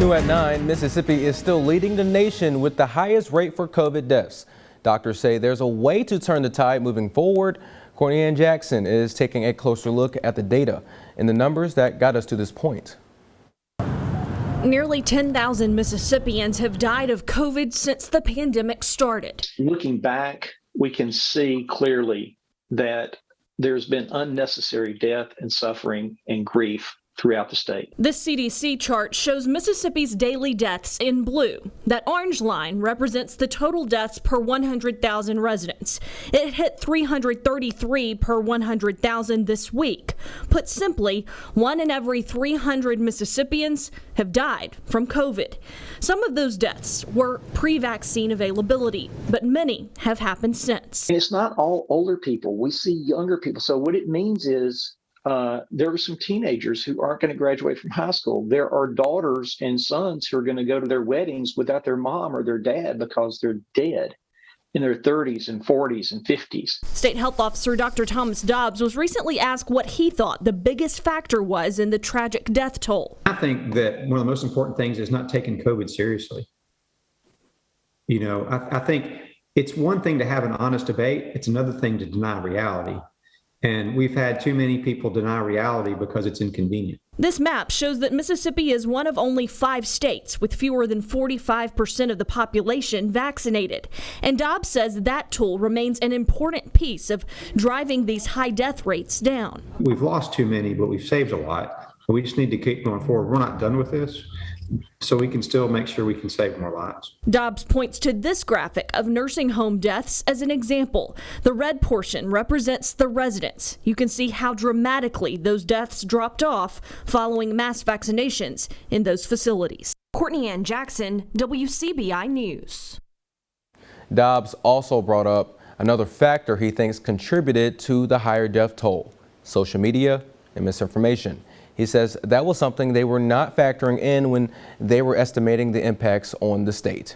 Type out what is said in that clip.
New at 9, Mississippi is still leading the nation with the highest rate for COVID deaths. Doctors say there's a way to turn the tide moving forward. Courtney Ann Jackson is taking a closer look at the data and the numbers that got us to this point. Nearly 10,000 Mississippians have died of COVID since the pandemic started. Looking back, we can see clearly that there's been unnecessary death and suffering and grief throughout the state. This CDC chart shows Mississippi's daily deaths in blue. That orange line represents the total deaths per 100,000 residents. It hit 333 per 100,000 this week. Put simply, 1 in every 300 Mississippians have died from COVID. Some of those deaths were pre-vaccine availability, but many have happened since. And it's not all older people. We see younger people. So what it means is there are some teenagers who aren't going to graduate from high school. There are daughters and sons who are going to go to their weddings without their mom or their dad because they're dead in their 30s and 40s and 50s. State Health Officer Dr. Thomas Dobbs was recently asked what he thought the biggest factor was in the tragic death toll. I think that one of the most important things is not taking COVID seriously. You know, I think it's one thing to have an honest debate. It's another thing to deny reality. And we've had too many people deny reality because it's inconvenient. This map shows that Mississippi is one of only 5 states with fewer than 45% of the population vaccinated. And Dobbs says that tool remains an important piece of driving these high death rates down. We've lost too many, but we've saved a lot. We just need to keep going forward. We're not done with this, so we can still make sure we can save more lives. Dobbs points to this graphic of nursing home deaths as an example. The red portion represents the residents. You can see how dramatically those deaths dropped off following mass vaccinations in those facilities. Courtney Ann Jackson, WCBI News. Dobbs also brought up another factor he thinks contributed to the higher death toll: social media and misinformation. He says that was something they were not factoring in when they were estimating the impacts on the state.